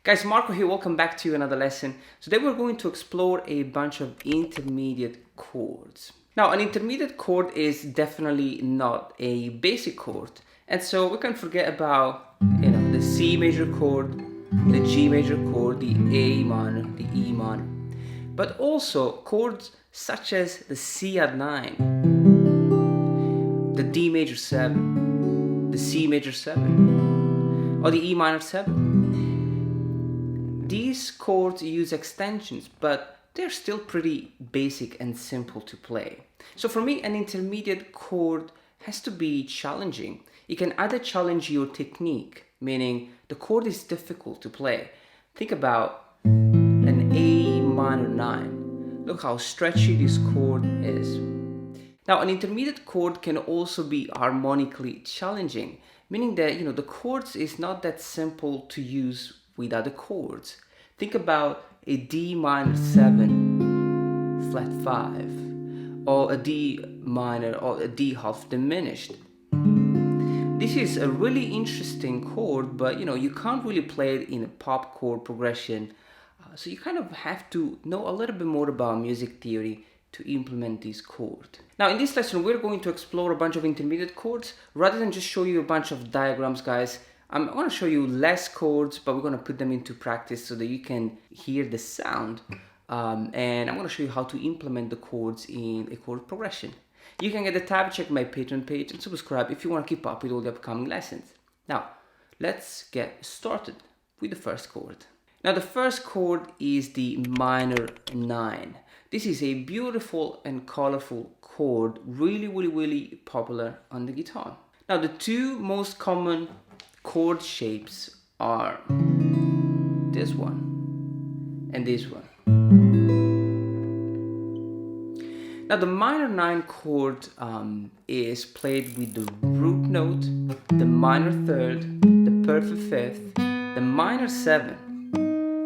Guys, Marco here, welcome back to another lesson. Today we're going to explore a bunch of intermediate chords. Now, an intermediate chord is definitely not a basic chord. And so we can forget about, the C major chord, the G major chord, the A minor, the E minor. But also chords such as the C add 9, the D major 7, the C major 7, or the E minor 7. These chords use extensions, but they're still pretty basic and simple to play. So for me, an intermediate chord has to be challenging. It can either challenge your technique, meaning the chord is difficult to play. Think about an A minor 9. Look how stretchy this chord is. Now, an intermediate chord can also be harmonically challenging, meaning that, the chords is not that simple to use with other chords. Think about a D minor 7 flat 5, or a D minor or a D half diminished. This is a really interesting chord, but you can't really play it in a pop chord progression. So you kind of have to know a little bit more about music theory to implement this chord. Now in this lesson we're going to explore a bunch of intermediate chords. Rather than just show you a bunch of diagrams, guys, I'm going to show you less chords, but we're going to put them into practice so that you can hear the sound. And I'm going to show you how to implement the chords in a chord progression. You can get the tab, check my Patreon page, and subscribe if you want to keep up with all the upcoming lessons. Now, let's get started with the first chord. Now, the first chord is the minor 9. This is a beautiful and colorful chord, really popular on the guitar. Now, the two most common chord shapes are this one and this one. Now the minor 9 chord is played with the root note, the minor 3rd, the perfect 5th, the minor 7,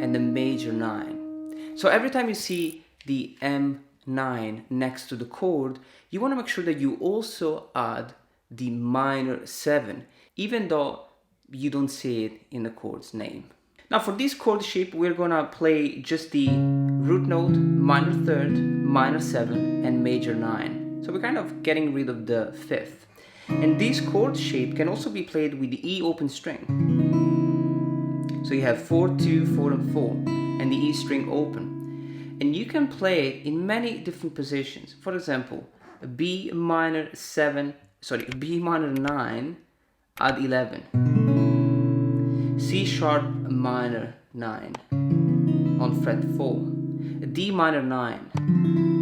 and the major 9. So every time you see the M9 next to the chord, you want to make sure that you also add the minor 7, even though you don't see it in the chord's name. Now for this chord shape, we're gonna play just the root note, minor 3rd, minor 7, and major 9. So we're kind of getting rid of the 5th. And this chord shape can also be played with the E open string. So you have 4, 2, 4, and 4, and the E string open. And you can play it in many different positions. For example, a B minor 9 add 11. C sharp minor 9 on fret 4, a D minor 9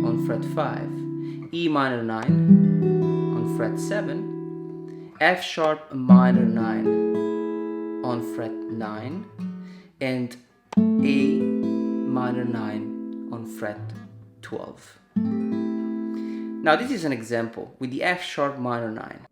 on fret 5, E minor 9 on fret 7, F sharp minor 9 on fret 9, and A minor 9 on fret 12. Now this is an example with the F sharp minor 9.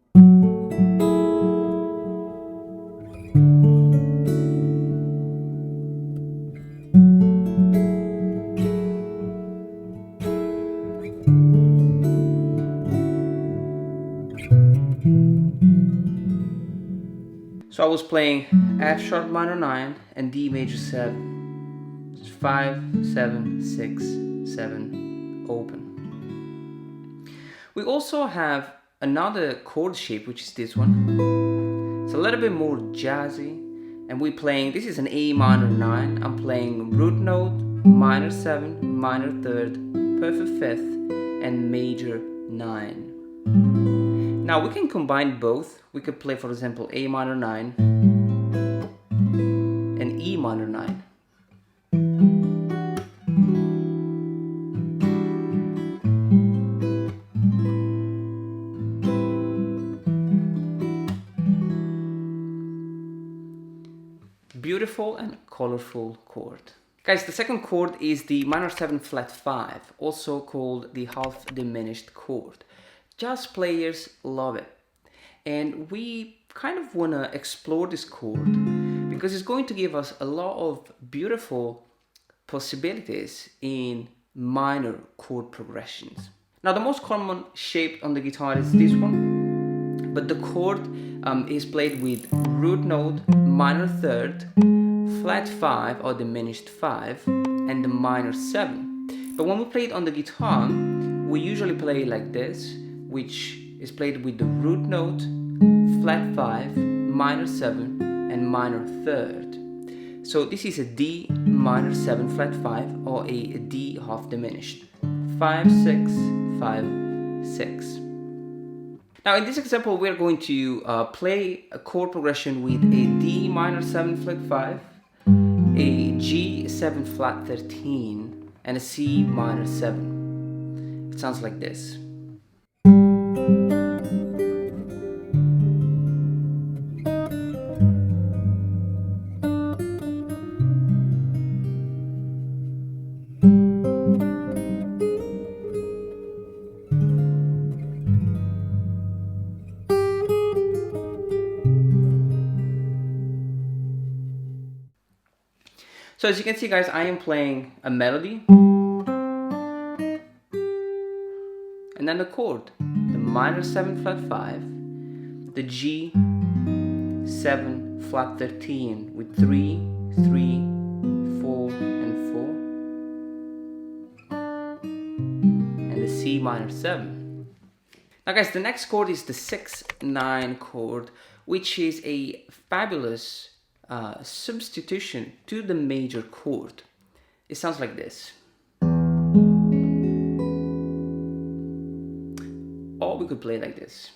So I was playing F sharp minor 9 and D major 7. It's 5, 7, 6, 7, open. We also have another chord shape, which is this one. It's a little bit more jazzy, and we're playing, this is an A minor 9. I'm playing root note, minor 7, minor 3rd, perfect 5th, and major 9. Now we can combine both. We could play, for example, A minor 9 and E minor 9. Beautiful and colorful chord. Guys, the second chord is the minor 7 flat 5, also called the half diminished chord. Jazz players love it, and we kind of want to explore this chord because it's going to give us a lot of beautiful possibilities in minor chord progressions. Now the most common shape on the guitar is this one, but the chord is played with root note, minor 3rd, flat 5 or diminished 5 and the minor 7. But when we play it on the guitar, we usually play like this, which is played with the root note, flat 5, minor 7 and minor 3rd. So this is a D minor 7 flat 5 or a D half diminished. 5, 6, 5, 6. Now in this example we're going to play a chord progression with a D minor 7 flat 5, a G 7 flat 13 and a C minor 7. It sounds like this. So as you can see guys, I am playing a melody and then the chord, the minor 7 flat 5, the G 7 flat 13 with 3, 3, 4 and 4 and the C minor 7. Now guys, the next chord is the 6-9 chord, which is a fabulous substitution to the major chord. It sounds like this. Or we could play like this.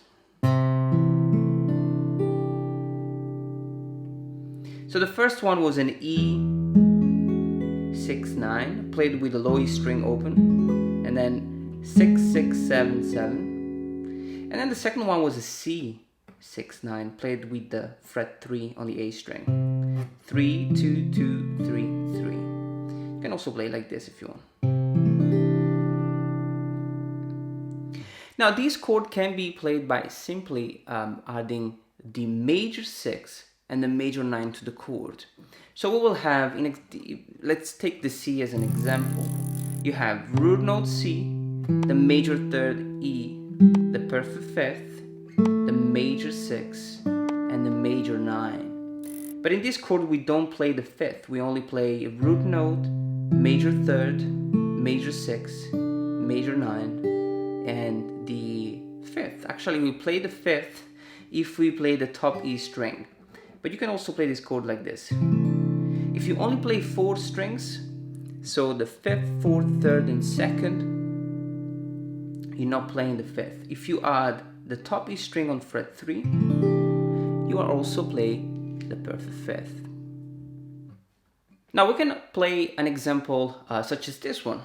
So the first one was an E 6-9 played with the low E string open, and then 6, 6, 7, 7, and then the second one was a C 6-9 played with the fret 3 on the A string. 3, 2, 2, 3, 3. You can also play like this if you want. Now these chords can be played by simply adding the major 6 and the major 9 to the chord. So we will have, let's take the C as an example. You have root note C, the major 3rd E, the perfect 5th, the major 6 and the major 9. But in this chord we don't play the 5th, we only play root note, major 3rd, major 6, major 9 and the 5th. Actually we play the 5th if we play the top E string. But you can also play this chord like this. If you only play 4 strings, so the 5th, 4th, 3rd and 2nd, you're not playing the 5th. If you add the top E string on fret 3, you are also playing the perfect 5th. Now we can play an example such as this one.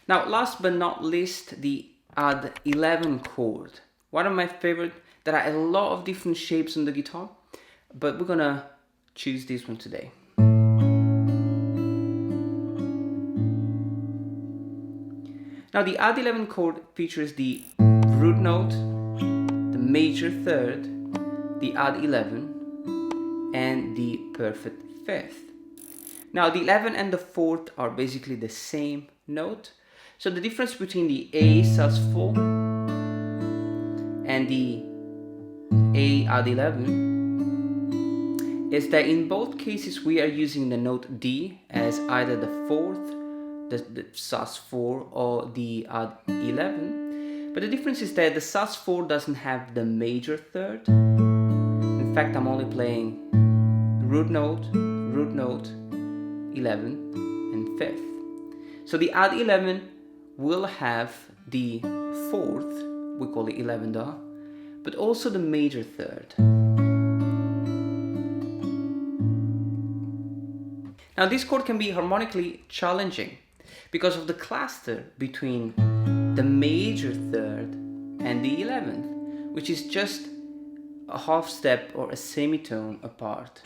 Now last but not least, the add 11 chord. One of my favorite. There are a lot of different shapes on the guitar, but we're gonna choose this one today. Now the add 11 chord features the root note, the major 3rd, the add 11 and the perfect 5th. Now the 11 and the 4th are basically the same note. So the difference between the A sus4 and the A add 11 is that in both cases we are using the note D as either the 4th, the sus4 or the add 11. But the difference is that the sus4 doesn't have the major 3rd. In fact, I'm only playing root note, 11 and 5th. So the add 11 will have the 4th, we call it 11 da, but also the major 3rd. Now this chord can be harmonically challenging because of the cluster between the major 3rd and the 11th, which is just a half step or a semitone apart.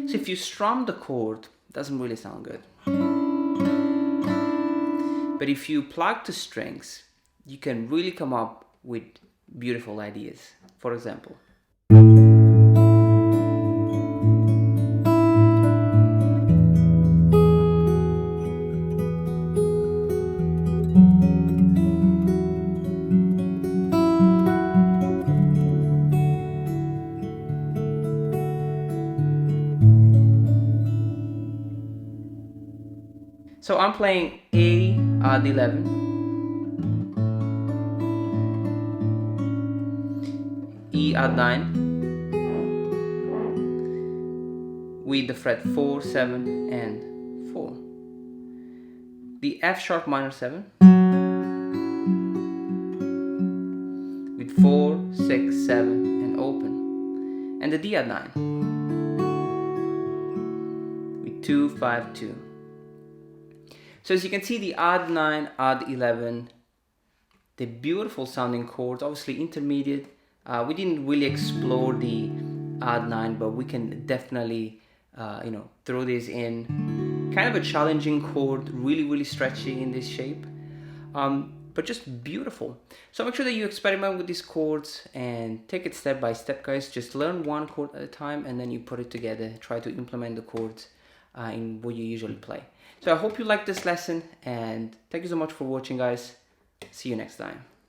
So if you strum the chord, it doesn't really sound good. But But if you plug the strings, you can really come up with beautiful ideas. For example, so I'm playing A odd 11, E odd 9, with the fret 4, 7, and 4. The F sharp minor 7, with 4, 6, 7, and open. And the D odd 9, with 2, 5, 2. So as you can see, the odd 9, odd 11, the beautiful sounding chords, obviously intermediate. We didn't really explore the odd 9, but we can definitely throw this in. Kind of a challenging chord, really stretchy in this shape, but just beautiful. So make sure that you experiment with these chords and take it step by step, guys. Just learn one chord at a time and then you put it together. Try to implement the chords in what you usually play. So I hope you liked this lesson, and thank you so much for watching, guys. See you next time.